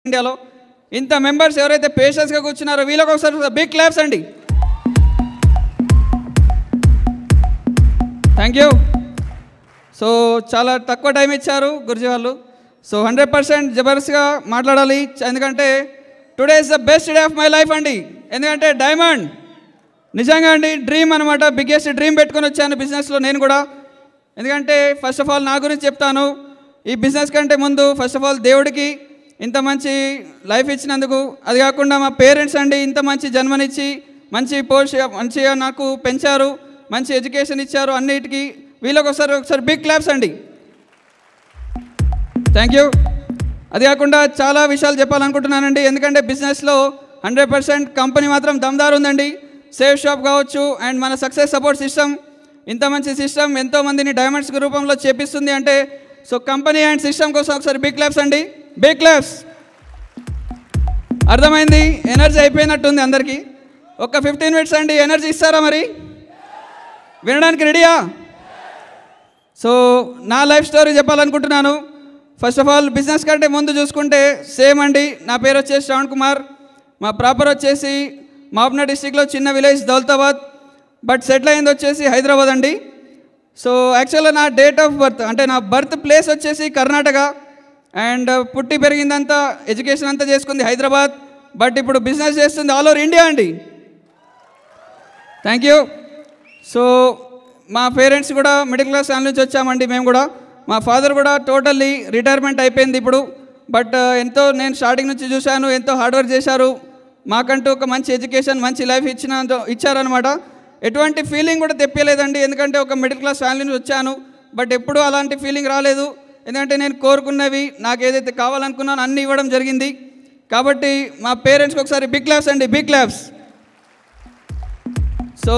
ఇండియాలో ఇంత మెంబర్స్ ఎవరైతే పేషెన్స్గా కూర్చున్నారో వీళ్ళకి ఒకసారి బిగ్ క్లాప్స్ అండి. Thank you. సో చాలా తక్కువ టైం ఇచ్చారు గురుజీ వాళ్ళు. సో 100% జబర్దస్త్గా మాట్లాడాలి, ఎందుకంటే today is the best day of my life అండి. ఎందుకంటే డైమండ్ నిజంగా అండి డ్రీమ్ అనమాట, బిగ్గెస్ట్ డ్రీమ్ పెట్టుకొని వచ్చాను బిజినెస్లో నేను కూడా. ఎందుకంటే ఫస్ట్ ఆఫ్ ఆల్ నా గురించి చెప్తాను. ఈ బిజినెస్ కంటే ముందు ఫస్ట్ ఆఫ్ ఆల్ దేవుడికి ఇంత మంచి లైఫ్ ఇచ్చినందుకు, అది కాకుండా మా పేరెంట్స్ అండి ఇంత మంచి జన్మనిచ్చి మంచిగా నాకు పెంచారు, మంచి ఎడ్యుకేషన్ ఇచ్చారు, అన్నిటికీ వీళ్ళకి ఒకసారి బిగ్ క్లాప్స్ అండి. Thank you. అది కాకుండా చాలా విషయాలు చెప్పాలనుకుంటున్నానండి, ఎందుకంటే బిజినెస్లో 100% కంపెనీ మాత్రం దమ్దార్ ఉందండి. సేఫ్ షాప్ కావచ్చు అండ్ మన సక్సెస్ సపోర్ట్ సిస్టమ్, ఇంత మంచి సిస్టమ్ ఎంతోమందిని డైమండ్స్ రూపంలో చేపిస్తుంది అంటే సో కంపెనీ అండ్ సిస్టమ్ కోసం ఒకసారి బిగ్ క్లాప్స్ అండి, బిగ్ క్లాప్స్. అర్థమైంది, ఎనర్జీ అయిపోయినట్టుంది అందరికీ. ఒక 15 minutes అండి, ఎనర్జీ ఇస్తారా మరి? వినడానికి రెడీయా? సో నా లైఫ్ స్టోరీ చెప్పాలనుకుంటున్నాను. ఫస్ట్ ఆఫ్ ఆల్ బిజినెస్ కంటే ముందు చూసుకుంటే సేమ్ అండి. నా పేరు వచ్చేసి శ్రవణ్ కుమార్, మా ప్రాపర్ వచ్చేసి మహబూబ్నగర్ డిస్టిక్లో చిన్న విలేజ్ దౌలతాబాద్, బట్ సెటిల్ అయింది వచ్చేసి హైదరాబాద్ అండి. సో యాక్చువల్గా నా డేట్ ఆఫ్ బర్త్ అంటే నా బర్త్ ప్లేస్ వచ్చేసి కర్ణాటక అండ్ పుట్టి పెరిగిందంతా ఎడ్యుకేషన్ అంతా చేసుకుంది హైదరాబాద్, బట్ ఇప్పుడు బిజినెస్ చేస్తుంది ఆల్ ఓవర్ ఇండియా అండి. Thank you. సో మా పేరెంట్స్ కూడా మిడిల్ క్లాస్ ఫ్యామిలీ నుంచి వచ్చామండి మేము కూడా. మా ఫాదర్ కూడా టోటల్లీ రిటైర్మెంట్ అయిపోయింది ఇప్పుడు, బట్ ఎంతో నేను స్టార్టింగ్ నుంచి చూశాను, ఎంతో హార్డ్ వర్క్ చేశారు, మాకంటూ ఒక మంచి ఎడ్యుకేషన్ మంచి లైఫ్ ఇచ్చారనమాట. ఎటువంటి ఫీలింగ్ కూడా తెప్పలేదండి, ఎందుకంటే ఒక మిడిల్ క్లాస్ ఫ్యామిలీ నుంచి వచ్చాను, బట్ ఎప్పుడూ అలాంటి ఫీలింగ్ రాలేదు. ఎందుకంటే నేను కోరుకున్నవి నాకు ఏదైతే కావాలనుకున్నానో అన్నీ ఇవ్వడం జరిగింది. కాబట్టి మా పేరెంట్స్కి ఒకసారి బిగ్ క్లాప్స్ అండి, బిగ్ క్లాప్స్. సో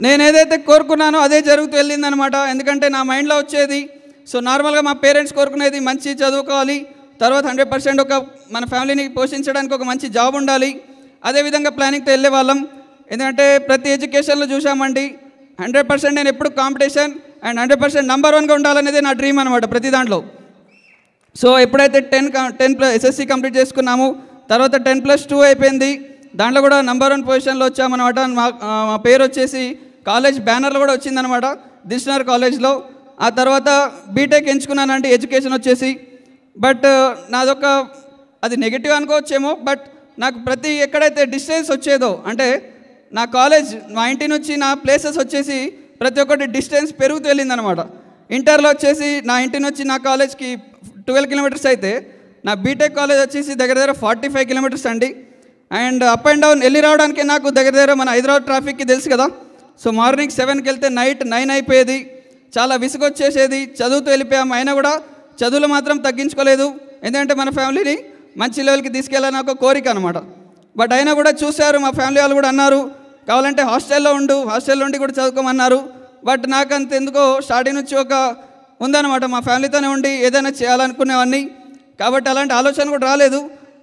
నేను ఏదైతే కోరుకున్నానో అదే జరుగుతూ వెళ్ళిందనమాట. ఎందుకంటే నా మైండ్లో వచ్చేది సో నార్మల్గా మా పేరెంట్స్ కోరుకునేది మంచి చదువుకోవాలి, తర్వాత 100% ఒక మన ఫ్యామిలీని పోషించడానికి ఒక మంచి జాబ్ ఉండాలి, అదేవిధంగా ప్లానింగ్తో వెళ్ళే వాళ్ళం. ఎందుకంటే ప్రతి ఎడ్యుకేషన్లో చూసామండి 100% నేను ఎప్పుడు కాంపిటీషన్ అండ్ 100% నెంబర్ 1గా ఉండాలనేది నా డ్రీమ్ అనమాట ప్రతి దాంట్లో. సో ఎప్పుడైతే 10 ఎస్ఎస్సి కంప్లీట్ చేసుకున్నాము, తర్వాత 10+2 అయిపోయింది, దాంట్లో కూడా నెంబర్ 1 పొజిషన్లో వచ్చామన్నమాట. మా పేరు వచ్చేసి కాలేజ్ బ్యానర్లో కూడా వచ్చిందనమాట దిల్షుఖ్నగర్ కాలేజ్లో. ఆ తర్వాత బీటెక్ ఎంచుకున్నానండి ఎడ్యుకేషన్ వచ్చేసి, బట్ నాదొక అది నెగిటివ్ అనుకోవచ్చేమో, బట్ నాకు ప్రతి ఎక్కడైతే డిస్టెన్స్ వచ్చేదో అంటే నా కాలేజ్ మా ఇంటి నుంచి నా ప్లేసెస్ వచ్చేసి ప్రతి ఒక్కటి డిస్టెన్స్ పెరుగుతూ వెళ్ళిందనమాట. ఇంటర్లో వచ్చేసి నా ఇంటి నుంచి నా కాలేజ్కి 12 kilometers అయితే నా బీటెక్ కాలేజ్ వచ్చేసి దగ్గర 45 kilometers అండి. అండ్ అప్ అండ్ డౌన్ వెళ్ళి రావడానికి నాకు దగ్గర మన హైదరాబాద్ ట్రాఫిక్కి తెలుసు కదా. సో మార్నింగ్ 7కి వెళ్తే నైట్ 9 అయిపోయేది, చాలా విసుగు వచ్చేసేది. చదువుతూ వెళ్ళిపోయాము, అయినా కూడా చదువులు మాత్రం తగ్గించుకోలేదు, ఎందుకంటే మన ఫ్యామిలీని మంచి లెవెల్కి తీసుకెళ్ళాలని ఒక కోరిక అనమాట. బట్ అయినా కూడా చూశారు మా ఫ్యామిలీ వాళ్ళు కూడా అన్నారు కావాలంటే హాస్టల్లో ఉండి కూడా చదువుకోమన్నారు. బట్ నాకు అంత ఎందుకో స్టార్టింగ్ నుంచి ఒక ఉందన్నమాట, మా ఫ్యామిలీతోనే ఉండి ఏదైనా చేయాలనుకునేవాడిని, కాబట్టి అలాంటి ఆలోచన కూడా రాలేదు.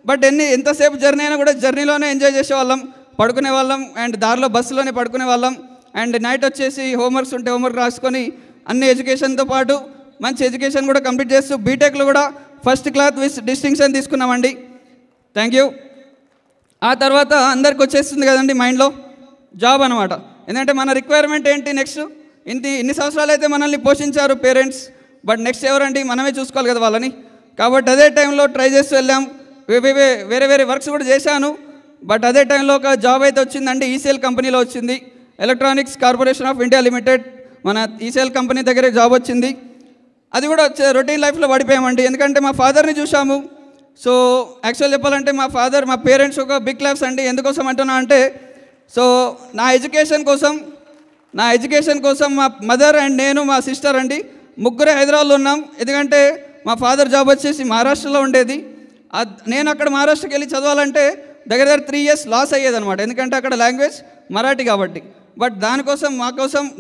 బట్ ఎంతసేపు జర్నీ అయినా కూడా జర్నీలోనే ఎంజాయ్ చేసేవాళ్ళం, పడుకునే వాళ్ళం అండ్ దారిలో బస్సులోనే పడుకునే వాళ్ళం. అండ్ నైట్ వచ్చేసి హోంవర్క్స్ ఉంటే హోంవర్క్ రాసుకొని అన్ని ఎడ్యుకేషన్తో పాటు మంచి ఎడ్యుకేషన్ కూడా కంప్లీట్ చేస్తూ బీటెక్లో కూడా ఫస్ట్ క్లాస్ విత్ డిస్టింక్షన్ తీసుకున్నామండి. Thank you. ఆ తర్వాత అందరికి వచ్చేస్తుంది కదండి మైండ్లో జాబ్ అనమాట. ఎందుకంటే మన రిక్వైర్మెంట్ ఏంటి నెక్స్ట్, ఇన్ని సంవత్సరాలు అయితే మనల్ని పోషించారు పేరెంట్స్, బట్ నెక్స్ట్ ఎవరండి, మనమే చూసుకోవాలి కదా వాళ్ళని. కాబట్టి అదే టైంలో ట్రై చేస్తూ వెళ్ళాం, వేరే వర్క్స్ కూడా చేశాను. బట్ అదే టైంలో ఒక జాబ్ అయితే వచ్చిందండి, ఈసీఎల్ కంపెనీలో వచ్చింది, electronics corporation of India limited, మన ఈసీఎల్ కంపెనీ దగ్గరే జాబ్ వచ్చింది. అది కూడా రొటీన్ లైఫ్లో పడిపోయామండి, ఎందుకంటే మా ఫాదర్ని చూసాము. సో యాక్చువల్ చెప్పాలంటే మా పేరెంట్స్ ఒక బిగ్ క్లాప్స్ అండి. ఎందుకోసం అంటున్నా అంటే సో నా ఎడ్యుకేషన్ కోసం మా మదర్ అండ్ నేను మా సిస్టర్ అండి ముగ్గురే హైదరాబాద్లో ఉన్నాం. ఎందుకంటే మా ఫాదర్ జాబ్ వచ్చేసి మహారాష్ట్రలో ఉండేది, నేను అక్కడ మహారాష్ట్రకి వెళ్ళి చదవాలంటే దగ్గర 3 years లాస్ అయ్యేదనమాట, ఎందుకంటే అక్కడ లాంగ్వేజ్ మరాఠీ కాబట్టి. బట్ దానికోసం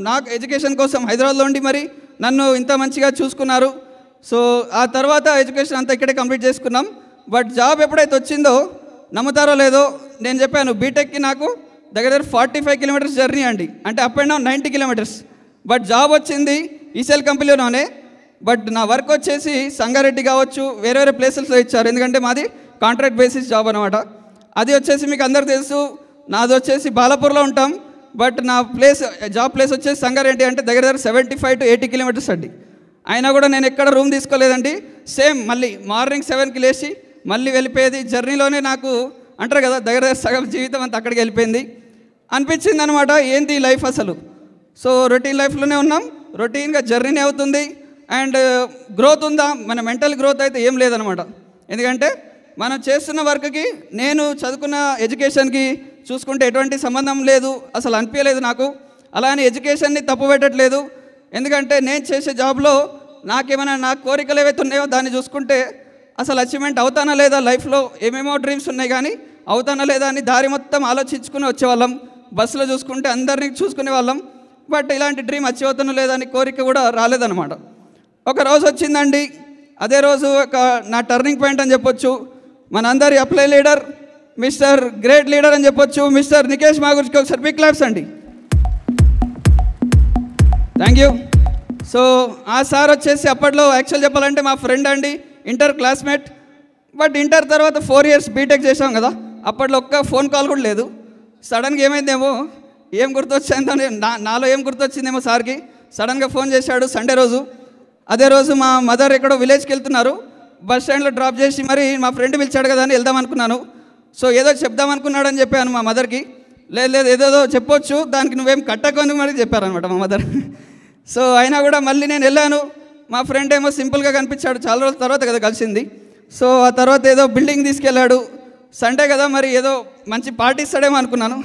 నాకు ఎడ్యుకేషన్ కోసం హైదరాబాద్లో ఉండి మరి నన్ను ఇంత మంచిగా చూసుకున్నారు. సో ఆ తర్వాత ఎడ్యుకేషన్ అంతా ఇక్కడే కంప్లీట్ చేసుకున్నాం. బట్ జాబ్ ఎప్పుడైతే వచ్చిందో నమ్ముతారో లేదో, నేను చెప్పాను బీటెక్కి నాకు దగ్గర 45 kilometers జర్నీ అండి, అంటే up and down 90 kilometers. But job వచ్చింది ఈసీఎల్ కంపెనీలోనే, బట్ నా వర్క్ వచ్చేసి సంగారెడ్డి కావచ్చు వేరే ప్లేసెస్లో ఇచ్చారు, ఎందుకంటే మాది కాంట్రాక్ట్ బేసిస్ జాబ్ అనమాట. అది వచ్చేసి మీకు అందరికీ తెలుసు, నాది వచ్చేసి బాలాపూర్లో ఉంటాం. బట్ నా జాబ్ ప్లేస్ వచ్చేసి సంగారెడ్డి, అంటే దగ్గర 75 to 80 కిలోమీటర్స్ అండి. అయినా కూడా నేను ఎక్కడ రూమ్ తీసుకోలేదండి. సేమ్ మళ్ళీ మార్నింగ్ 7కి లేచి మళ్ళీ వెళ్ళిపోయేది. జర్నీలోనే నాకు అంటారు కదా దగ్గర సగం జీవితం అంతా అక్కడికి వెళ్ళిపోయింది అనిపించింది అనమాట. ఏంటి లైఫ్ అసలు. సో రొటీన్ లైఫ్లోనే ఉన్నాం, రొటీన్గా జర్నీనే అవుతుంది. అండ్ గ్రోత్ ఉందా? మన మెంటల్ గ్రోత్ అయితే ఏం లేదనమాట. ఎందుకంటే మనం చేస్తున్న వర్క్కి, నేను చదువుకున్న ఎడ్యుకేషన్కి చూసుకుంటే ఎటువంటి సంబంధం లేదు, అసలు అనిపించలేదు నాకు. అలా అని ఎడ్యుకేషన్ని తప్పు పెట్టట్లేదు. ఎందుకంటే నేను చేసే జాబ్లో నాకేమైనా నా కోరికలు ఏవైతే ఉన్నాయో దాన్ని చూసుకుంటే అసలు అచీవ్మెంట్ అవుతానా లేదా, లైఫ్లో ఏమేమో డ్రీమ్స్ ఉన్నాయి కానీ అవుతానా లేదా అని దారి మొత్తం ఆలోచించుకుని వచ్చేవాళ్ళం. బస్సులో చూసుకుంటే అందరినీ చూసుకునే వాళ్ళం. బట్ ఇలాంటి డ్రీమ్ అచీవ్ అవుతానో లేదా అని కోరిక కూడా రాలేదన్నమాట. ఒక రోజు వచ్చిందండి, అదే రోజు నా టర్నింగ్ పాయింట్ అని చెప్పొచ్చు. మనందరి apply leader, mister great leader అని చెప్పొచ్చు, మిస్టర్ నికేష్ మాగుర్కి ఒకసారి బిగ్ క్లాప్స్ అండి. Thank you. సో ఆ సార్ వచ్చేసి అప్పట్లో యాక్చువల్ చెప్పాలంటే మా ఫ్రెండ్ అండి, ఇంటర్ క్లాస్మేట్. బట్ ఇంటర్ తర్వాత 4 years బీటెక్ చేసాం కదా, అప్పట్లో ఒక్క ఫోన్ కాల్ కూడా లేదు. సడన్గా ఏమైందేమో, ఏం గుర్తొచ్చిందో నాలో ఏం గుర్తొచ్చిందేమో సార్కి, సడన్గా ఫోన్ చేశాడు సండే రోజు. అదే రోజు మా మదర్ ఎక్కడో విలేజ్కి వెళ్తున్నారు, బస్ స్టాండ్లో డ్రాప్ చేసి మరి మా ఫ్రెండ్ పిలిచాడు కదా అని వెళ్దాం అనుకున్నాను. సో ఏదో చెప్దాం అనుకున్నాడని చెప్పాను మా మదర్కి. లేదు ఏదేదో చెప్పొచ్చు, దానికి నువ్వేం కట్టకొని మరి చెప్పారనమాట మా మదర్. సో అయినా కూడా మళ్ళీ నేను వెళ్ళాను. మా ఫ్రెండ్ ఏమో సింపుల్గా కనిపించాడు, చాలా రోజుల తర్వాత కదా కలిసింది. సో ఆ తర్వాత ఏదో బిల్డింగ్ తీసుకెళ్ళాడు, సండే కదా మరి ఏదో మంచి పార్టీ ఇస్తాడేమో అనుకున్నాను.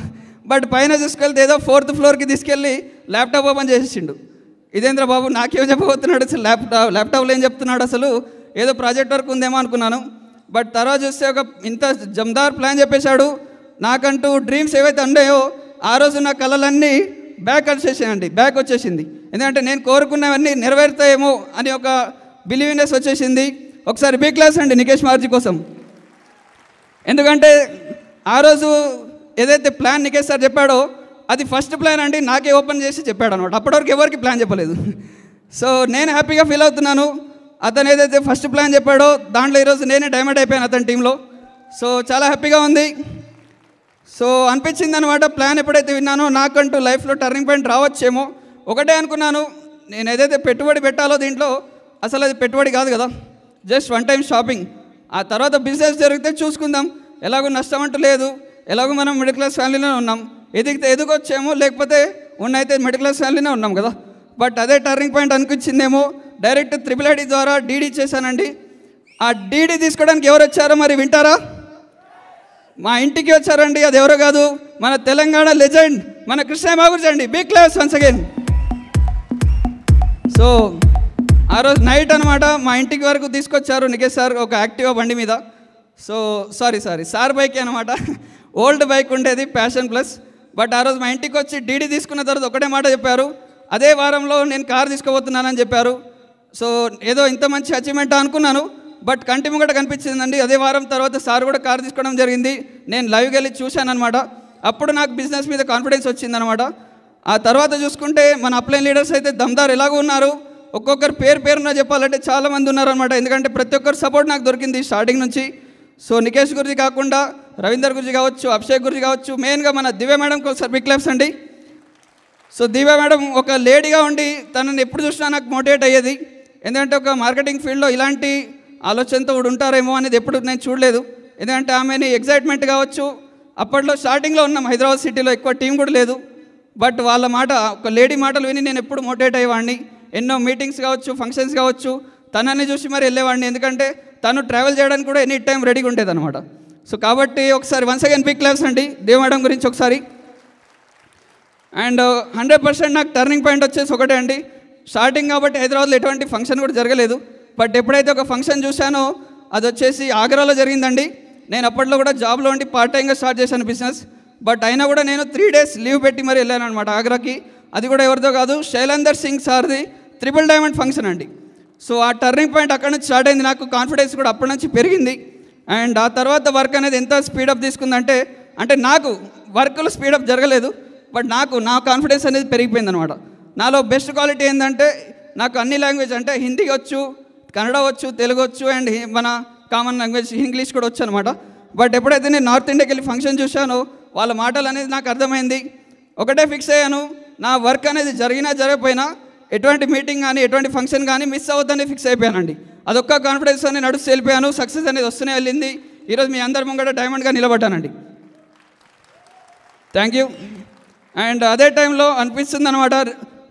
బట్ పైన తీసుకెళ్తే ఏదో 4th floorకి తీసుకెళ్ళి ల్యాప్టాప్ ఓపెన్ చేసేసిండు. ఇదేంద్ర బాబు నాకేం చెప్పబోతున్నాడు అసలు, ల్యాప్టాప్లో ఏం చెప్తున్నాడు అసలు, ఏదో ప్రాజెక్ట్ వర్క్ ఉందేమో అనుకున్నాను. బట్ తర్వాత చూస్తే ఒక ఇంత జమ్దార్ ప్లాన్ చెప్పేశాడు. నాకంటూ డ్రీమ్స్ ఏవైతే ఉన్నాయో ఆ రోజు నా కళలన్నీ బ్యాక్ వచ్చేసింది. ఎందుకంటే నేను కోరుకున్నవన్నీ నెరవేరుతాయేమో అని ఒక బిలీవ్నెస్ వచ్చేసింది. ఒకసారి బిగ్ క్లాస్ అండి నికేష్ మారుజీ కోసం. ఎందుకంటే ఆ రోజు ఏదైతే ప్లాన్ నికేష్ సార్ చెప్పాడో అది ఫస్ట్ ప్లాన్ అండి, నాకే ఓపెన్ చేసి చెప్పాడు అనమాట. అప్పటివరకు ఎవరికి ప్లాన్ చెప్పలేదు. సో నేను హ్యాపీగా ఫీల్ అవుతున్నాను. అతను ఏదైతే ఫస్ట్ ప్లాన్ చెప్పాడో దాంట్లో ఈరోజు నేనే డైమండ్ అయిపోయాను అతని టీంలో. సో చాలా హ్యాపీగా ఉంది. సో అనిపించింది అనమాట, ప్లాన్ ఎప్పుడైతే విన్నానో నాకంటూ లైఫ్లో టర్నింగ్ పాయింట్ రావచ్చేమో. ఒకటే అనుకున్నాను, నేను ఏదైతే పెట్టుబడి పెట్టాలో దీంట్లో అసలు అది పెట్టుబడి కాదు కదా, జస్ట్ వన్ టైం షాపింగ్. ఆ తర్వాత బిజినెస్ జరిగితే చూసుకుందాం, ఎలాగో నష్టం అంటూ లేదు, ఎలాగో మనం మిడిల్ క్లాస్ ఫ్యామిలీలో ఉన్నాం. ఎదుగొచ్చేమో, లేకపోతే ఉన్నైతే మిడిల్ క్లాస్ ఫ్యామిలీనే ఉన్నాం కదా. బట్ అదే టర్నింగ్ పాయింట్ అనిపించిందేమో. డైరెక్ట్ IIIT ద్వారా డీడీ చేశానండి. ఆ డీడీ తీసుకోవడానికి ఎవరు వచ్చారో మరి వింటారా? మా ఇంటికి వచ్చారండి, అది ఎవరో కాదు, మన తెలంగాణ లెజెండ్ మన కృష్ణ మాగుర్జీ అండి. Big class once again. So ఆ రోజు నైట్ అనమాట మా ఇంటికి వరకు తీసుకొచ్చారు నికేష్ సార్ ఒక యాక్టివా బండి మీద. సో సారీ సార్ బైక్ అనమాట, ఓల్డ్ బైక్ ఉండేది ప్యాషన్ ప్లస్. బట్ ఆ రోజు మా ఇంటికి వచ్చి డీడీ తీసుకున్న తర్వాత ఒకటే మాట చెప్పారు, అదే వారంలో నేను కారు తీసుకోబోతున్నానని చెప్పారు. సో ఏదో ఇంత మంచి అచీవ్మెంట్ అనుకున్నాను. బట్ కంటి ముంగట కనిపించిందండి. అదే వారం తర్వాత సార్ కూడా కారు తీసుకోవడం జరిగింది. నేను లైవ్కి వెళ్ళి చూశాను అనమాట. అప్పుడు నాకు బిజినెస్ మీద కాన్ఫిడెన్స్ వచ్చిందనమాట. ఆ తర్వాత చూసుకుంటే మన అప్లైన్ లీడర్స్ అయితే దమ్దార్ ఎలాగో ఉన్నారు. ఒక్కొక్కరు పేరున చెప్పాలంటే చాలామంది ఉన్నారనమాట. ఎందుకంటే ప్రతి ఒక్కరు సపోర్ట్ నాకు దొరికింది స్టార్టింగ్ నుంచి. సో నికేష్ గురించి కాకుండా రవీందర్ గురించి కావచ్చు, అభిషేక్ గురించి కావచ్చు, మెయిన్గా మన దివ్య మేడంకి ఒకసారి బిగ్ క్లాప్స్ అండి. సో దివ్య మేడం ఒక లేడీగా ఉండి తనని ఎప్పుడు చూసినా నాకు మోటివేట్ అయ్యేది. ఎందుకంటే ఒక మార్కెటింగ్ ఫీల్డ్లో ఇలాంటి ఆలోచనతో ఉంటారేమో అనేది ఎప్పుడు నేను చూడలేదు. ఎందుకంటే ఆమెని ఎగ్జైట్మెంట్ కావచ్చు, అప్పట్లో స్టార్టింగ్లో ఉన్నాం హైదరాబాద్ సిటీలో, ఎక్కువ టీం కూడా లేదు. బట్ వాళ్ళ మాట, ఒక లేడీ మాటలు విని నేను ఎప్పుడు మోటివేట్ అయ్యేవాడిని. ఎన్నో మీటింగ్స్ కావచ్చు, ఫంక్షన్స్ కావచ్చు, తనని చూసి మరి వెళ్ళేవాడిని. ఎందుకంటే తను ట్రావెల్ చేయడానికి కూడా ఎనీ టైం రెడీగా ఉండేది అనమాట. సో కాబట్టి ఒకసారి వన్స్ అగైన్ బిగ్ క్లాప్స్ అండి దేవ్ మేడం గురించి ఒకసారి. అండ్ 100% నాకు టర్నింగ్ పాయింట్ వచ్చేసి ఒకటే అండి. స్టార్టింగ్ కాబట్టి హైదరాబాద్లో ఎటువంటి ఫంక్షన్ కూడా జరగలేదు. బట్ ఎప్పుడైతే ఒక ఫంక్షన్ చూశానో అది వచ్చేసి ఆగ్రాలో జరిగిందండి. నేను అప్పట్లో కూడా జాబ్లో ఉండి పార్ట్ టైంగా స్టార్ట్ చేశాను బిజినెస్. బట్ అయినా కూడా నేను 3 days లీవ్ పెట్టి మరి వెళ్ళాను అనమాట ఆగ్రాకి. అది కూడా ఎవరితో కాదు, శైలేందర్ సింగ్ సార్ది ట్రిపుల్ డైమండ్ ఫంక్షన్ అండి. సో ఆ టర్నింగ్ పాయింట్ అక్కడ నుంచి స్టార్ట్ అయింది. నాకు కాన్ఫిడెన్స్ కూడా అప్పటి నుంచి పెరిగింది. అండ్ ఆ తర్వాత వర్క్ అనేది ఎంత స్పీడప్ తీసుకుందంటే, అంటే నాకు వర్క్లో స్పీడప్ జరగలేదు, బట్ నా కాన్ఫిడెన్స్ అనేది పెరిగిపోయింది అనమాట. నాలో బెస్ట్ క్వాలిటీ ఏంటంటే నాకు అన్ని లాంగ్వేజ్ అంటే హిందీ వచ్చు, కన్నడ వచ్చు, తెలుగు వచ్చు, అండ్ మన కామన్ లాంగ్వేజ్ ఇంగ్లీష్ కూడా వచ్చు అనమాట. బట్ ఎప్పుడైతే నేను నార్త్ ఇండియాకి వెళ్ళి ఫంక్షన్ చూశానో వాళ్ళ మాటలు అనేది నాకు అర్థమైంది. ఒకటే ఫిక్స్ అయ్యాను, నా వర్క్ అనేది జరిగినా జరగకపోయినా ఎటువంటి మీటింగ్ కానీ ఎటువంటి ఫంక్షన్ కానీ మిస్ అవ్వద్దని ఫిక్స్ అయిపోయానండి. అదొక్క కాన్ఫిడెన్స్ అని నడుస్తూ వెళ్ళిపోయాను. సక్సెస్ అనేది వస్తూనే వెళ్ళింది. ఈరోజు మీ అందరి ముంగట డైమండ్గా నిలబడ్డానండి. Thank you. అండ్ అదే టైంలో అనిపిస్తుంది అనమాట,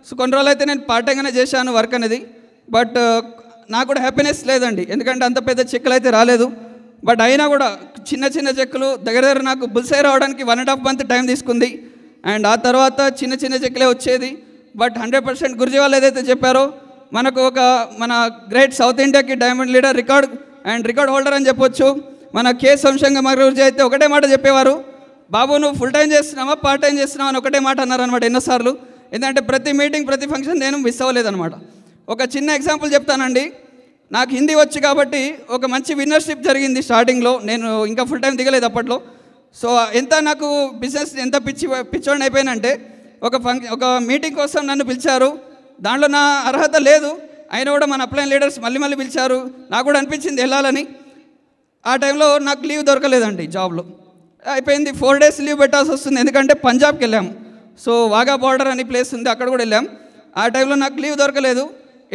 సో కొన్ని రోజులు అయితే నేను పార్ట్ టైంగానే చేశాను వర్క్ అనేది. బట్ నాకు కూడా హ్యాపీనెస్ లేదండి, ఎందుకంటే అంత పెద్ద చెక్కులు అయితే రాలేదు. బట్ అయినా కూడా చిన్న చిన్న చెక్కులు దగ్గర నాకు బుల్సై రావడానికి 1.5 month టైం తీసుకుంది. అండ్ ఆ తర్వాత చిన్న చిన్న చెక్కులే వచ్చేది. బట్ 100% గురుజీ వాళ్ళు ఏదైతే చెప్పారో మనకు మన గ్రేట్ సౌత్ ఇండియాకి డైమండ్ లీడర్ రికార్డ్ హోల్డర్ అని చెప్పొచ్చు. మన కే సోమశంకర్ గురుజీ అయితే ఒకటే మాట చెప్పేవారు, బాబు నువ్వు ఫుల్ టైం చేస్తున్నావా పార్ట్ టైం చేస్తున్నావా అని ఒకటే మాట అన్నారనమాట ఎన్నోసార్లు. ఎందుకంటే ప్రతి మీటింగ్ ప్రతి ఫంక్షన్ నేను మిస్ అవ్వలేదన్నమాట. ఒక చిన్న ఎగ్జాంపుల్ చెప్తానండి. నాకు హిందీ వచ్చు కాబట్టి ఒక మంచి విన్నర్షిప్ జరిగింది స్టార్టింగ్లో. నేను ఇంకా ఫుల్ టైం దిగలేదు అప్పట్లో. సో ఎంత నాకు బిజినెస్ ఎంత పిచ్చోడిని అయిపోయినంటే ఒక మీటింగ్ కోసం నన్ను పిలిచారు. దాంట్లో నా అర్హత లేదు, అయినా కూడా మన అప్లైన్ లీడర్స్ మళ్ళీ పిలిచారు. నాకు కూడా అనిపించింది వెళ్ళాలని. ఆ టైంలో నాకు లీవ్ దొరకలేదండి జాబ్లో. అయిపోయింది, 4 days లీవ్ పెట్టాల్సి వస్తుంది, ఎందుకంటే పంజాబ్కి వెళ్ళాము. సో వాగా బార్డర్ అని ప్లేస్ ఉంది, అక్కడ కూడా వెళ్ళాం. ఆ టైంలో నాకు లీవ్ దొరకలేదు.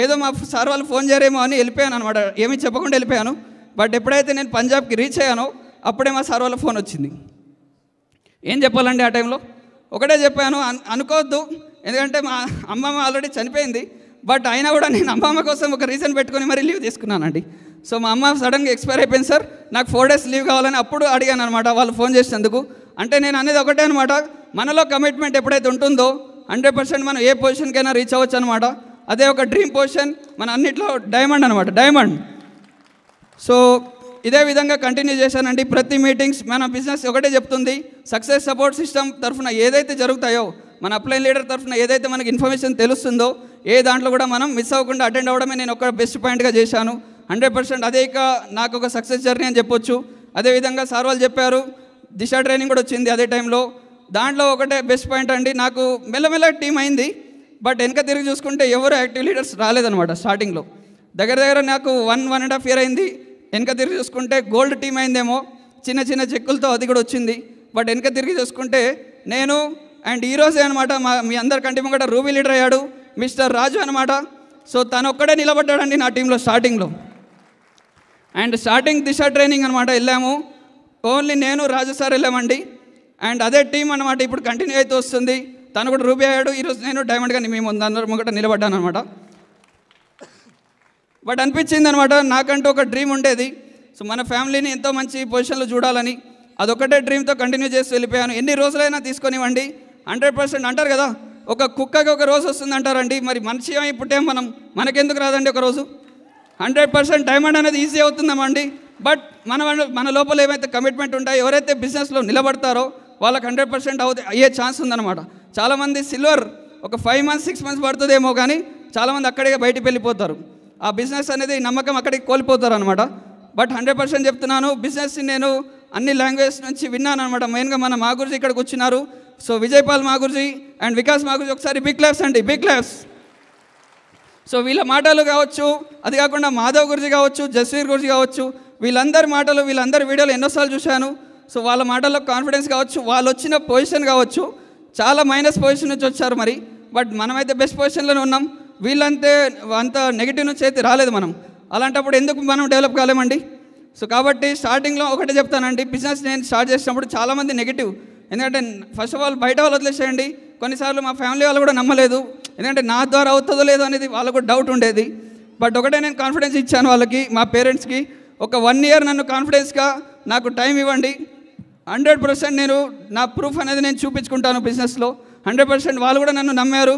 ఏదో మా సార్ వాళ్ళు ఫోన్ చేయరేమో అని వెళ్ళిపోయాను అనమాట, ఏమీ చెప్పకుండా వెళ్ళిపోయాను. బట్ ఎప్పుడైతే నేను పంజాబ్కి రీచ్ అయ్యానో అప్పుడే మా సార్ వాళ్ళ ఫోన్ వచ్చింది. ఏం చెప్పాలండి ఆ టైంలో? ఒకటే చెప్పాను, అనుకోవద్దు, ఎందుకంటే మా అమ్మమ్మ ఆల్రెడీ చనిపోయింది. బట్ అయినా కూడా నేను అమ్మమ్మ కోసం ఒక రీజన్ పెట్టుకొని మరీ లీవ్ తీసుకున్నానండి. సో మా అమ్మ సడన్గా ఎక్స్పైర్ అయిపోయింది సార్, నాకు 4 days లీవ్ కావాలని అప్పుడు అడిగాను అనమాట వాళ్ళు ఫోన్ చేసినందుకు. అంటే నేను అనేది ఒకటే అనమాట, మనలో కమిట్మెంట్ ఎప్పుడైతే ఉంటుందో 100% మనం ఏ పొజిషన్కైనా రీచ్ అవ్వచ్చు అనమాట. అదే ఒక డ్రీమ్ పొజిషన్, మన అన్నిట్లో డైమండ్ అనమాట, డైమండ్. సో ఇదే విధంగా కంటిన్యూ చేశానండి. ప్రతి మీటింగ్స్ మన బిజినెస్ ఒకటే చెప్తుంది, సక్సెస్ సపోర్ట్ సిస్టమ్ తరఫున ఏదైతే జరుగుతాయో, మన అప్లైన్ లీడర్ తరఫున ఏదైతే మనకి ఇన్ఫర్మేషన్ తెలుస్తుందో ఏ దాంట్లో కూడా మనం మిస్ అవ్వకుండా అటెండ్ అవ్వడమే నేను ఒక బెస్ట్ పాయింట్గా చేశాను. 100% అదే ఇక నాకు ఒక సక్సెస్ జర్నీ అని చెప్పొచ్చు. అదేవిధంగా సార్ వాళ్ళు చెప్పారు, దిశ ట్రైనింగ్ కూడా వచ్చింది అదే టైంలో. దాంట్లో ఒకటే బెస్ట్ పాయింట్ అండి, నాకు మెల్లమెల్ల టీం అయింది. బట్ వెనక తిరిగి చూసుకుంటే ఎవరు యాక్టివ్ లీడర్స్ రాలేదనమాట స్టార్టింగ్లో. దగ్గర నాకు 1.5 year అయింది. వెనక తిరిగి చూసుకుంటే గోల్డ్ టీం అయిందేమో, చిన్న చిన్న చెక్కులతో అది కూడా వచ్చింది. బట్ వెనక తిరిగి చూసుకుంటే నేను అండ్ ఈరోజే అనమాట మీ అందరికంటే ముంగట రూబీ లీడర్ అయ్యాడు మిస్టర్ రాజు అనమాట. సో తను ఒక్కడే నిలబడ్డాడండి నా టీంలో స్టార్టింగ్లో. అండ్ స్టార్టింగ్ దిశ ట్రైనింగ్ అనమాట వెళ్ళాము, ఓన్లీ నేను రాజు సార్ వెళ్ళామండి. అండ్ అదే టీం అనమాట ఇప్పుడు కంటిన్యూ అయితే వస్తుంది. తను కూడా రూబీ అయ్యాడు, ఈరోజు నేను డైమండ్గా మేము అందరి ముంగట నిలబడ్డాను అనమాట. బట్ అనిపించింది అనమాట, నాకంటూ ఒక డ్రీమ్ ఉండేది. సో మన ఫ్యామిలీని ఎంతో మంచి పొజిషన్లో చూడాలని అదొకటే డ్రీమ్తో కంటిన్యూ చేసి వెళ్ళిపోయాను. ఎన్ని రోజులైనా తీసుకొనివ్వండి, 100% అంటారు కదా, ఒక కుక్కకి ఒక రోజు వస్తుంది అంటారండి. మరి మనిషి పుట్టాం మనకెందుకు రాదండి ఒక రోజు? 100% డైమండ్ అనేది ఈజీ అవుతుందామండి. బట్ మన లోపల ఏమైతే కమిట్మెంట్ ఉంటాయో, ఎవరైతే బిజినెస్లో నిలబడతారో వాళ్ళకి 100% అయ్యే ఛాన్స్ ఉందన్నమాట. చాలామంది సిల్వర్ ఒక 5 months 6 months పడుతుందేమో, కానీ చాలామంది అక్కడికే బయటికి వెళ్ళిపోతారు. ఆ బిజినెస్ అనేది నమ్మకం అక్కడికి కోల్పోతారు అనమాట. బట్ 100% చెప్తున్నాను, బిజినెస్ని నేను అన్ని లాంగ్వేజ్ నుంచి విన్నాను అనమాట. మెయిన్గా మన మాగురుజీ ఇక్కడికి వచ్చినారు. సో విజయపాల్ మాగురుజీ అండ్ వికాస్ మాగురుజీ, ఒకసారి బిగ్ క్లాప్స్ అండి, బిగ్ క్లాప్స్. సో వీళ్ళ మాటలు కావచ్చు, అది కాకుండా మాధవ్ గురుజీ కావచ్చు, జస్వీర్ గురుజీ కావచ్చు, వీళ్ళందరి మాటలు వీళ్ళందరి వీడియోలు ఎన్నోసార్లు చూశాను. సో వాళ్ళ మాటల్లో కాన్ఫిడెన్స్ కావచ్చు, వాళ్ళు వచ్చిన పొజిషన్ కావచ్చు, చాలా మైనస్ పొజిషన్ నుంచి వచ్చారు మరి. బట్ మనమైతే బెస్ట్ పొజిషన్లోనే ఉన్నాం. వీళ్ళంతే అంత నెగిటివ్ నుంచి అయితే రాలేదు మనం. అలాంటప్పుడు ఎందుకు మనం డెవలప్ కాలేమండి? సో కాబట్టి స్టార్టింగ్లో ఒకటే చెప్తానండి, బిజినెస్ నేను స్టార్ట్ చేసినప్పుడు చాలామంది నెగిటివ్. ఎందుకంటే ఫస్ట్ ఆఫ్ ఆల్ బయట వాళ్ళు వదిలేసేయండి, కొన్నిసార్లు మా ఫ్యామిలీ వాళ్ళు కూడా నమ్మలేదు, ఎందుకంటే నా ద్వారా అవుతుందో లేదో అనేది వాళ్ళకు కూడా డౌట్ ఉండేది. బట్ ఒకటే నేను కాన్ఫిడెన్స్ ఇచ్చాను వాళ్ళకి, మా పేరెంట్స్కి. ఒక 1 year నన్ను కాన్ఫిడెన్స్గా నాకు టైం ఇవ్వండి, 100% నేను నా ప్రూఫ్ అనేది నేను చూపించుకుంటాను బిజినెస్లో. 100% వాళ్ళు కూడా నన్ను నమ్మారు.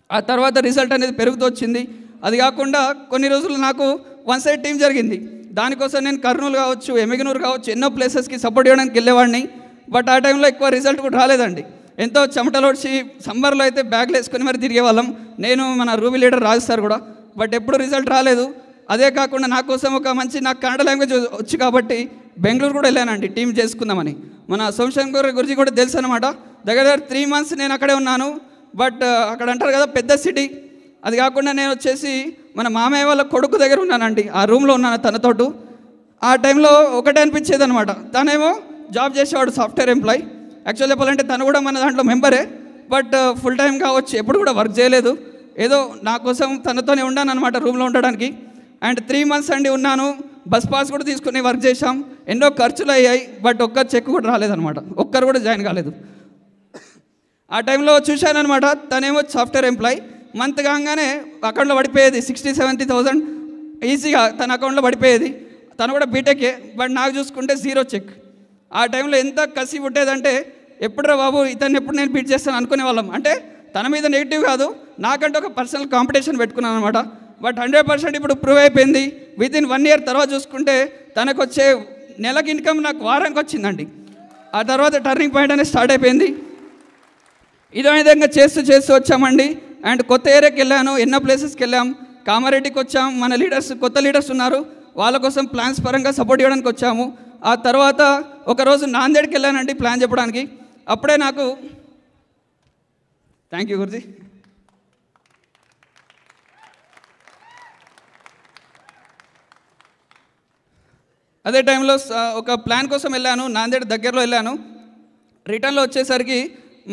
ఆ తర్వాత రిజల్ట్ అనేది పెరుగుతూ వచ్చింది. అది కాకుండా కొన్ని రోజులు నాకు 1 side టీం జరిగింది. దానికోసం నేను కర్నూలు కావచ్చు, ఎమ్మిగనూరు కావచ్చు, ఎన్నో ప్లేసెస్కి సపోర్ట్ చేయడానికి వెళ్ళేవాడిని. బట్ ఆ టైంలో ఎక్కువ రిజల్ట్ కూడా రాలేదండి. ఎంతో చెమటలు వచ్చి సమ్మర్లో అయితే బ్యాగ్లు వేసుకొని మరి తిరిగేవాళ్ళం, నేను మన రూబీ లీడర్ రాజు సార్ కూడా. బట్ ఎప్పుడు రిజల్ట్ రాలేదు. అదే కాకుండా నా కోసం ఒక మంచి నాకు కన్నడ లాంగ్వేజ్ వచ్చు కాబట్టి బెంగళూరు కూడా వెళ్ళానండి టీం చేసుకుందామని. మన సోమశంకర్ గురించి కూడా తెలుసు అనమాట. దగ్గర 3 months నేను అక్కడే ఉన్నాను. బట్ అక్కడ అంటారు కదా పెద్ద సిటీ, అది కాకుండా నేను వచ్చేసి మన మామయ్య వాళ్ళ కొడుకు దగ్గర ఉన్నానండి, ఆ రూమ్లో ఉన్నాను తనతోటు. ఆ టైంలో ఒకటే అనిపించేది అనమాట. తనేమో జాబ్ చేసేవాడు సాఫ్ట్వేర్ ఎంప్లాయ్. యాక్చువల్ చెప్పాలంటే తను కూడా మన దాంట్లో మెంబరే, బట్ ఫుల్ టైం కావచ్చు, ఎప్పుడు కూడా వర్క్ చేయలేదు. ఏదో నా కోసం తనతోనే ఉన్నాను అనమాట రూమ్లో ఉండడానికి. అండ్ 3 months అండి ఉన్నాను. బస్ పాస్ కూడా తీసుకుని వర్క్ చేశాం. ఎన్నో ఖర్చులు అయ్యాయి, బట్ ఒక్క చెక్ కూడా రాలేదనమాట. ఒక్కరు కూడా జాయిన్ కాలేదు. ఆ టైంలో చూశానమాట. తనేమో సాఫ్ట్వేర్ ఎంప్లాయ్. మంత్ కాగానే అకౌంట్లో పడిపోయేది 60-70,000 ఈజీగా తన అకౌంట్లో పడిపోయేది. తను కూడా బీటెకే, బట్ నాకు చూసుకుంటే 0 చెక్. ఆ టైంలో ఎంత కసి పుట్టేదంటే ఎప్పుడురా బాబు ఇతన్ని ఎప్పుడు నేను బీట్ చేస్తాను అనుకునే వాళ్ళం. అంటే తన మీద నెగిటివ్ కాదు, నాకంటే ఒక పర్సనల్ కాంపిటీషన్ పెట్టుకున్నాను అనమాట. బట్ 100% ఇప్పుడు ప్రూవ్ అయిపోయింది. వితిన్ 1 year తర్వాత చూసుకుంటే తనకు వచ్చే నెలకి ఇన్కమ్ నాకు వారానికి వచ్చిందండి. ఆ తర్వాత టర్నింగ్ పాయింట్ అనేది స్టార్ట్ అయిపోయింది. ఇదే విధంగా చేస్తూ వచ్చామండి. అండ్ కొత్త ఏరియాకి వెళ్ళాను, ఎన్నో ప్లేసెస్కి వెళ్ళాం. కామారెడ్డికి వచ్చాం. మన లీడర్స్, కొత్త లీడర్స్ ఉన్నారు, వాళ్ళ కోసం ప్లాన్స్ పరంగా సపోర్ట్ చేయడానికి వచ్చాము. ఆ తర్వాత ఒకరోజు నాందేడ్కి వెళ్ళానండి ప్లాన్ చెప్పడానికి. అప్పుడే నాకు థ్యాంక్ యూ గురుజీ. అదే టైంలో ఒక ప్లాన్ కోసం వెళ్ళాను, నాందేడ్ దగ్గరలో వెళ్ళాను. రిటర్న్లో వచ్చేసరికి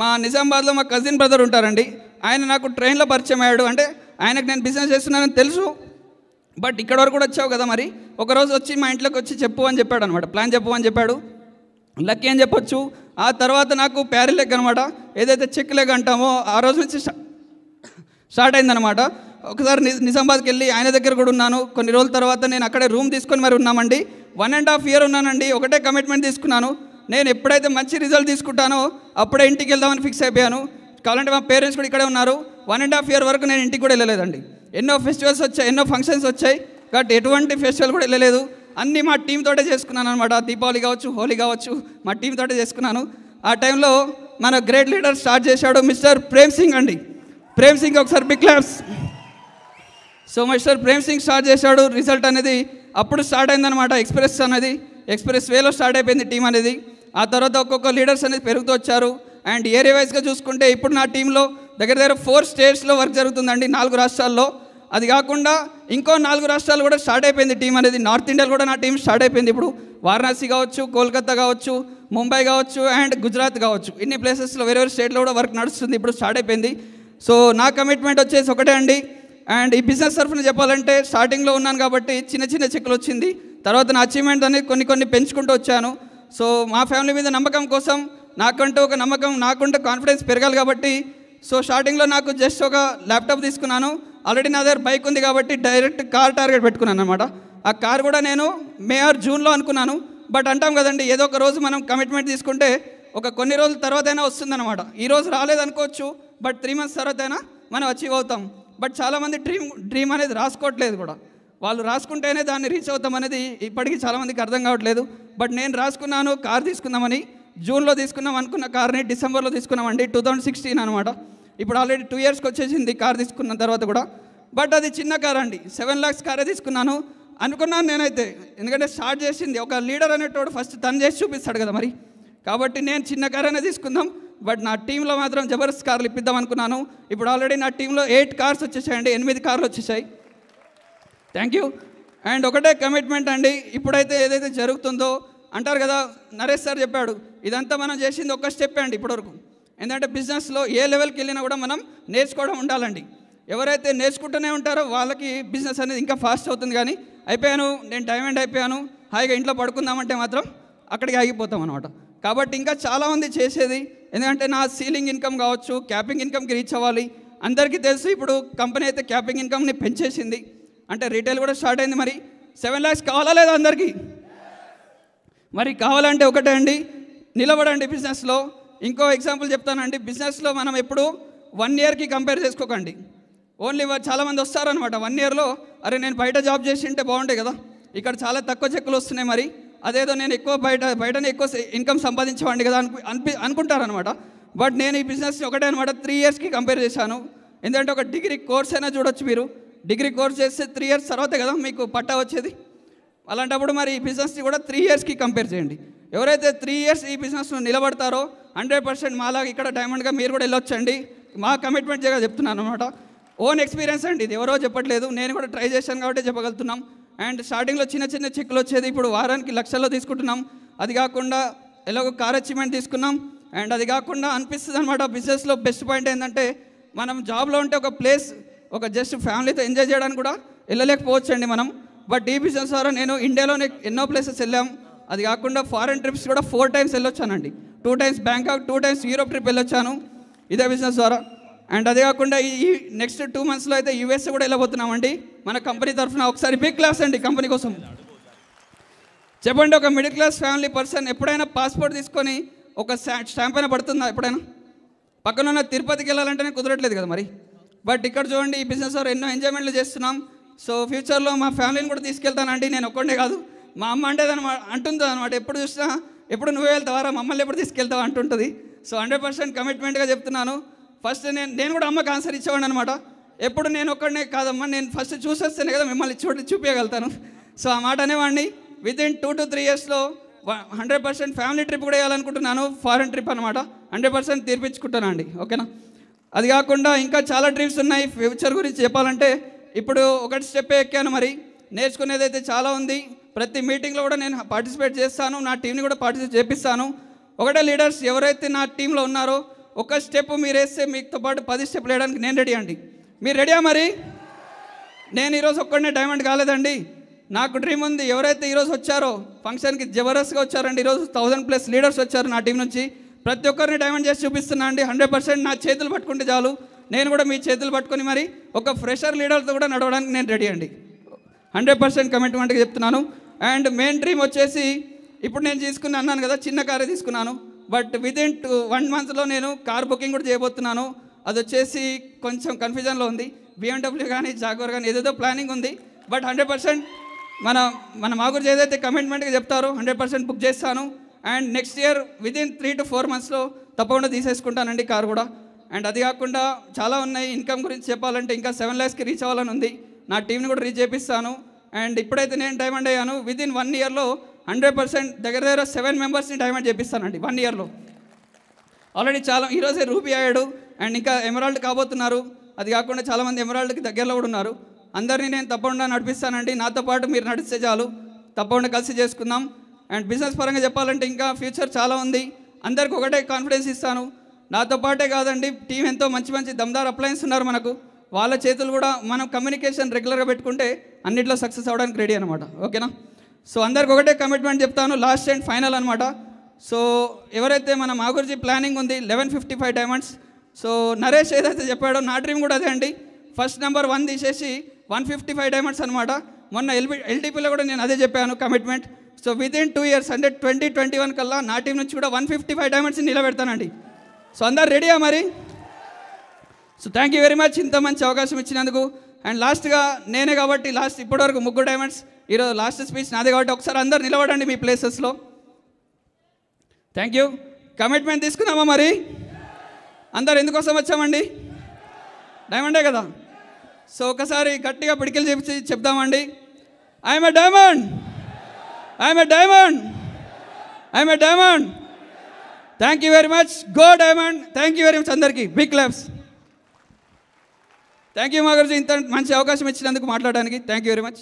మా నిజామాబాద్లో మా కజిన్ బ్రదర్ ఉంటారండి, ఆయన నాకు ట్రైన్లో పరిచయం అయ్యాడు. అంటే ఆయనకు నేను బిజినెస్ చేస్తున్నానని తెలుసు, బట్ ఇక్కడ వరకు కూడా వచ్చావు కదా మరి ఒకరోజు వచ్చి మా ఇంట్లోకి వచ్చి చెప్పు అని చెప్పాడు అనమాట. ప్లాన్ చెప్పు అని చెప్పాడు. లక్కీ అని చెప్పొచ్చు. ఆ తర్వాత నాకు ప్యారీ లెగ్ అనమాట, ఏదైతే చెక్ లెగ్ అంటామో ఆ రోజు నుంచి స్టార్ట్ అయిందనమాట. ఒకసారి నిజామాబాద్కి వెళ్ళి ఆయన దగ్గర కూడా ఉన్నాను. కొన్ని రోజుల తర్వాత నేను అక్కడే రూమ్ తీసుకొని మరి ఉన్నామండి. 1.5 year ఉన్నానండి. ఒకటే కమిట్మెంట్ తీసుకున్నాను, నేను ఎప్పుడైతే మంచి రిజల్ట్ తీసుకుంటానో అప్పుడే ఇంటికి వెళ్దామని ఫిక్స్ అయిపోయాను. కావాలంటే మా పేరెంట్స్ కూడా ఇక్కడే ఉన్నారు. 1.5 year వరకు నేను ఇంటికి కూడా వెళ్ళలేదండి. ఎన్నో ఫెస్టివల్స్ వచ్చాయి, ఎన్నో ఫంక్షన్స్ వచ్చాయి, బట్ ఎటువంటి ఫెస్టివల్ కూడా వెళ్ళలేదు. అన్నీ మా టీం తోటే చేసుకున్నాను అనమాట. దీపావళి కావచ్చు, హోలీ కావచ్చు, మా టీం తోటే చేసుకున్నాను. ఆ టైంలో మన గ్రేట్ లీడర్ స్టార్ట్ చేశాడు మిస్టర్ ప్రేమ్ సింగ్ అండి. ప్రేమ్ సింగ్ ఒకసారి big claps. So mister Prem Singh start చేశాడు. రిజల్ట్ అనేది అప్పుడు స్టార్ట్ అయిందనమాట. ఎక్స్ప్రెస్ వేలో స్టార్ట్ అయిపోయింది టీం అనేది. ఆ తర్వాత ఒక్కొక్క లీడర్స్ అనేది పెరుగుతూ వచ్చారు. అండ్ ఏరియా వైజ్గా చూసుకుంటే ఇప్పుడు నా టీంలో దగ్గర 4 states వర్క్ జరుగుతుందండి, 4 రాష్ట్రాల్లో. అది కాకుండా ఇంకో 4 రాష్ట్రాలు కూడా స్టార్ట్ అయిపోయింది టీం అనేది. నార్త్ ఇండియాలో కూడా నా టీం స్టార్ట్ అయిపోయింది. ఇప్పుడు వారణాసి కావచ్చు, కోల్కతా కావచ్చు, ముంబై కావచ్చు, అండ్ గుజరాత్ కావచ్చు, ఇన్ని ప్లేసెస్లో వేరే స్టేట్లో కూడా వర్క్ నడుస్తుంది, ఇప్పుడు స్టార్ట్ అయిపోయింది. సో నా కమిట్మెంట్ వచ్చేసి ఒకటే అండి. అండ్ ఈ బిజినెస్ తరఫున చెప్పాలంటే స్టార్టింగ్లో ఉన్నాను కాబట్టి చిన్న చెక్కులు వచ్చింది. తర్వాత నా అచీవ్మెంట్ అనేది కొన్ని పెంచుకుంటూ వచ్చాను. సో మా ఫ్యామిలీ మీద నమ్మకం కోసం నాకంటూ ఒక నమ్మకం, నాకుంటే కాన్ఫిడెన్స్ పెరగాలి కాబట్టి సో స్టార్టింగ్లో నాకు జస్ట్ ఒక ల్యాప్టాప్ తీసుకున్నాను. ఆల్రెడీ నా దగ్గర బైక్ ఉంది కాబట్టి డైరెక్ట్ కార్ టార్గెట్ పెట్టుకున్నాను అనమాట. ఆ కార్ కూడా నేను మే ఆర్ జూన్లో అనుకున్నాను. బట్ అంటాం కదండి, ఏదో ఒక రోజు మనం కమిట్మెంట్ తీసుకుంటే కొన్ని రోజుల తర్వాత అయినా వస్తుందన్నమాట. ఈరోజు రాలేదనుకోవచ్చు, బట్ 3 months తర్వాత అయినా మనం అచీవ్ అవుతాం. బట్ చాలామంది డ్రీమ్ అనేది రాసుకోవట్లేదు కూడా. వాళ్ళు రాసుకుంటేనే దాన్ని రీచ్ అవుతాం అనేది ఇప్పటికీ చాలామందికి అర్థం కావట్లేదు. బట్ నేను రాసుకున్నాను, కార్ తీసుకుందామని. జూన్లో తీసుకున్నాం అనుకున్న కార్ని డిసెంబర్లో తీసుకున్నామండి, 2016 అనమాట. ఇప్పుడు ఆల్రెడీ 2 yearsకి వచ్చేసింది కార్ తీసుకున్న తర్వాత కూడా. బట్ అది చిన్న కార్ అండి, 7 lakhs కారే తీసుకున్నాను అనుకున్నాను నేనైతే. ఎందుకంటే స్టార్ట్ చేసింది ఒక లీడర్ అనేటోడు ఫస్ట్ తను చేసి చూపిస్తాడు కదా మరి. కాబట్టి నేను చిన్న కార్ అనేది తీసుకుందాం, బట్ నా టీంలో మాత్రం జబర్దస్త్ కార్లు ఇప్పిద్దాం అనుకున్నాను. ఇప్పుడు ఆల్రెడీ నా టీంలో 8 cars వచ్చేసాయండి, 8 కార్లు వచ్చేసాయి. Thank you. అండ్ ఒకటే కమిట్మెంట్ అండి, ఇప్పుడైతే ఏదైతే జరుగుతుందో అంటారు కదా, నరేష్ సార్ చెప్పాడు, ఇదంతా మనం చేసింది ఒక స్టెప్ అండి ఇప్పటివరకు. ఎందుకంటే బిజినెస్లో ఏ లెవెల్కి వెళ్ళినా కూడా మనం నేర్చుకోవడం ఉండాలండి. ఎవరైతే నేర్చుకుంటూనే ఉంటారో వాళ్ళకి బిజినెస్ అనేది ఇంకా ఫాస్ట్ అవుతుంది. కానీ అయిపోయాను, నేను డైమండ్ అయిపోయాను, హాయిగా ఇంట్లో పడుకుందామంటే మాత్రం అక్కడికి ఆగిపోతాం అనమాట. కాబట్టి ఇంకా చాలామంది చేసేది, ఎందుకంటే నా సీలింగ్ ఇన్కమ్ కావచ్చు, క్యాపింగ్ ఇన్కమ్కి రీచ్ అవ్వాలి. అందరికీ తెలుసు ఇప్పుడు కంపెనీ అయితే క్యాపింగ్ ఇన్కమ్ని పెంచేసింది, అంటే రీటైల్ కూడా స్టార్ట్ అయింది. మరి 7 lakhs కావాలా లేదా అందరికీ? మరి కావాలంటే ఒకటే అండి, నిలబడండి బిజినెస్లో. ఇంకో ఎగ్జాంపుల్ చెప్తానండి, బిజినెస్లో మనం ఎప్పుడు 1 yearకి కంపేర్ చేసుకోకండి. ఓన్లీ చాలామంది వస్తారనమాట 1 yearలో, అరే నేను బయట జాబ్ చేసి ఉంటే బాగుంటాయి కదా, ఇక్కడ చాలా తక్కువ చెక్కులు వస్తున్నాయి, మరి అదేదో నేను ఎక్కువ బయటనే ఎక్కువ ఇన్కమ్ సంపాదించేవాడిని కదా అనుకుంటారనమాట. బట్ నేను ఈ బిజినెస్ ఒకటే అనమాట 3 yearsకి కంపేర్ చేశాను. ఎందుకంటే ఒక డిగ్రీ కోర్స్ అయినా చూడొచ్చు మీరు, డిగ్రీ కోర్స్ చేస్తే 3 years తర్వాతే కదా మీకు పట్టా వచ్చేది. అలాంటప్పుడు మరి ఈ బిజినెస్ని కూడా 3 yearsకి కంపేర్ చేయండి. ఎవరైతే 3 years ఈ బిజినెస్లో నిలబడతారో 100% మాలాగా ఇక్కడ డైమండ్గా మీరు కూడా వెళ్ళొచ్చండి. మా కమిట్మెంట్ చెప్తున్నాను అనమాట. ఓన్ ఎక్స్పీరియన్స్ అండి, ఇది ఎవరో చెప్పట్లేదు, నేను కూడా ట్రై చేశాను కాబట్టి చెప్పగలుగుతున్నాం. అండ్ స్టార్టింగ్లో చిన్న చిన్న చెక్కులు వచ్చేది, ఇప్పుడు వారానికి లక్షల్లో తీసుకుంటున్నాం. అది కాకుండా ఎలాగో కార్ అచీవ్మెంట్ తీసుకున్నాం. అండ్ అది కాకుండా అనిపిస్తుంది అనమాట, బిజినెస్లో బెస్ట్ పాయింట్ ఏంటంటే మనం జాబ్లో ఉంటే ఒక ప్లేస్, ఒక జస్ట్ ఫ్యామిలీతో ఎంజాయ్ చేయడానికి కూడా వెళ్ళలేకపోవచ్చు అండి మనం. బట్ ఈ బిజినెస్ ద్వారా నేను ఇండియాలోనే ఎన్నో ప్లేసెస్ వెళ్ళాం. అది కాకుండా ఫారెన్ ట్రిప్స్ కూడా 4 times వెళ్ళొచ్చానండి. 2 times Bangkok, 2 times Europe trip వెళ్ళొచ్చాను ఇదే బిజినెస్ ద్వారా. అండ్ అదే కాకుండా ఈ నెక్స్ట్ 2 monthsలో అయితే యూఎస్ కూడా వెళ్ళబోతున్నామండి మన కంపెనీ తరఫున. ఒకసారి బిగ్ క్లాస్ అండి కంపెనీ కోసం. చెప్పండి, ఒక మిడిల్ క్లాస్ ఫ్యామిలీ పర్సన్ ఎప్పుడైనా పాస్పోర్ట్ తీసుకొని ఒక స్టాంప్ అయినా పడుతుందా? ఎప్పుడైనా పక్కన ఉన్న తిరుపతికి వెళ్ళాలంటేనే కుదరట్లేదు కదా మరి. బట్ ఇక్కడ చూడండి, ఈ బిజినెస్ ద్వారా ఎన్నో ఎంజాయ్మెంట్లు చేస్తున్నాం. సో ఫ్యూచర్లో మా ఫ్యామిలీని కూడా తీసుకెళ్తానండి. నేను ఒక్కడే కాదు, మా అమ్మ అంటుంది అనమాట, ఎప్పుడు చూసినా ఎప్పుడు నువ్వే వెళ్తావారా, మమ్మల్ని ఎప్పుడు తీసుకెళ్తావా అంటుంటుంది. సో 100% కమిట్మెంట్గా చెప్తున్నాను. ఫస్ట్ నేను కూడా అమ్మకి ఆన్సర్ ఇచ్చేవాడిని అనమాట. ఎప్పుడు నేను ఒక్కడనే కాదమ్మా, నేను ఫస్ట్ చూసేస్తేనే కదా మిమ్మల్ని చూపించగలుగుతాను. సో ఆ మాట అనేవాడిని. వితిన్ 2 to 3 yearsలో 100% ఫ్యామిలీ ట్రిప్ కూడా వేయాలనుకుంటున్నాను. ఫారెన్ ట్రిప్ అనమాట, 100% తీర్పించుకుంటానండి. ఓకేనా? అది కాకుండా ఇంకా చాలా ట్రిప్స్ ఉన్నాయి. ఫ్యూచర్ గురించి చెప్పాలంటే ఇప్పుడు ఒకటి స్టెప్ ఎక్కాను, మరి నేర్చుకునేది అయితే చాలా ఉంది. ప్రతి మీటింగ్లో కూడా నేను పార్టిసిపేట్ చేస్తాను, నా టీంని కూడా పార్టిసిపేట్ చేపిస్తాను. ఒకటే లీడర్స్ ఎవరైతే నా టీంలో ఉన్నారో ఒక స్టెప్ మీరు వేస్తే మీతో పాటు 10 స్టెప్లు వేయడానికి నేను రెడీ అండి. మీరు రెడీయా? మరి నేను ఈరోజు ఒక్కడనే డైమండ్ కాలేదండి, నాకు డ్రీమ్ ఉంది. ఎవరైతే ఈరోజు వచ్చారో ఫంక్షన్కి జబర్దస్త్గా వచ్చారండి. ఈరోజు 1000+ లీడర్స్ వచ్చారు నా టీం నుంచి. ప్రతి ఒక్కరిని డైమండ్ చేసి చూపిస్తున్నా అండి. 100% నా చేతులు పట్టుకుంటే చాలు, నేను కూడా మీ చేతులు పట్టుకొని మరి ఒక ఫ్రెషర్ లీడర్తో కూడా నడవడానికి నేను రెడీ అండి. 100% కమిట్మెంట్గా చెప్తున్నాను. అండ్ మెయిన్ డ్రీమ్ వచ్చేసి ఇప్పుడు నేను అన్నాను కదా, చిన్న కారే తీసుకున్నాను. బట్ వితిన్ 1 monthలో నేను కార్ బుకింగ్ కూడా చేయబోతున్నాను. అది వచ్చేసి కొంచెం కన్ఫ్యూజన్లో ఉంది. BMW కానీ జాగ్వార్ కానీ ఏదేదో ప్లానింగ్ ఉంది. బట్ 100% మన మాగురు ఏదైతే కమిట్మెంట్గా చెప్తారో 100% బుక్ చేస్తాను. And next year within 3 to 4 monthsలో తప్పకుండా తీసేసుకుంటానండి కార్ కూడా. అండ్ అది కాకుండా చాలా ఉన్నాయి. ఇన్కమ్ గురించి చెప్పాలంటే ఇంకా 7 lakhsకి రీచ్ అవ్వాలని ఉంది. నా టీంని కూడా రీచ్ చేపిస్తాను. అండ్ ఇప్పుడైతే నేను డైమండ్ అయ్యాను. వితిన్ 1 yearలో 100% దగ్గర 7 మెంబర్స్ని డైమండ్ చేపిస్తానండి 1 yearలో. ఆల్రెడీ చాలా ఈరోజే రూబీ అయ్యాడు, అండ్ ఇంకా ఎమరాల్డ్ కాబోతున్నారు. అది కాకుండా చాలామంది ఎమరాల్డ్కి దగ్గరలో కూడా ఉన్నారు. అందరినీ నేను తప్పకుండా నడిపిస్తానండి. నాతో పాటు మీరు నడిస్తే చాలు, తప్పకుండా కలిసి చేసుకుందాం. అండ్ బిజినెస్ పరంగా చెప్పాలంటే ఇంకా ఫ్యూచర్ చాలా ఉంది. అందరికి ఒకటే కాన్ఫిడెన్స్ ఇస్తాను. నాతో పాటే కాదండి, టీం ఎంతో మంచి దమ్దార్ అప్లయన్స్ ఉన్నారు మనకు. వాళ్ళ చేతులు కూడా మనం కమ్యూనికేషన్ రెగ్యులర్గా పెట్టుకుంటే అన్నింటిలో సక్సెస్ అవ్వడానికి రెడీ అనమాట. ఓకేనా? సో అందరికి ఒకటే కమిట్మెంట్ చెప్తాను, లాస్ట్ అండ్ ఫైనల్ అనమాట. సో ఎవరైతే మన మాగురుజీ ప్లానింగ్ ఉంది 1155 డైమండ్స్. సో నరేష్ ఏదైతే చెప్పాడో నా డ్రీమ్ కూడా అదే అండి. ఫస్ట్ నెంబర్ 1 తీసేసి 155 డైమండ్స్ అనమాట. మొన్న ఎల్టీపీలో కూడా నేను అదే చెప్పాను కమిట్మెంట్. సో వితిన్ 2 years అంటే 2021 కల్లా నా టీం నుంచి కూడా 155 డైమండ్స్ని నిలబెడతానండి. సో అందరు రెడీయా మరి? So thank you very much ఇంత మంచి అవకాశం ఇచ్చినందుకు. అండ్ లాస్ట్గా నేనే కాబట్టి ఇప్పటివరకు 3 డైమండ్స్, ఈరోజు లాస్ట్ స్పీచ్ నాదే కాబట్టి ఒకసారి అందరు నిలబడండి మీ ప్లేసెస్లో. Thank you. కమిట్మెంట్ తీసుకున్నామా మరి? అందరు ఎందుకోసం వచ్చామండి? డైమండే కదా. సో ఒకసారి గట్టిగా పిడికిలు చెప్దామండి. I'm a diamond, I'm a diamond, I'm a diamond. Thank you very much. Go diamond. Thank you very much అందరికీ. Big claps. థ్యాంక్ యూ మాగురుజీ ఇంత మంచి అవకాశం ఇచ్చినందుకు మాట్లాడడానికి. Thank you very much.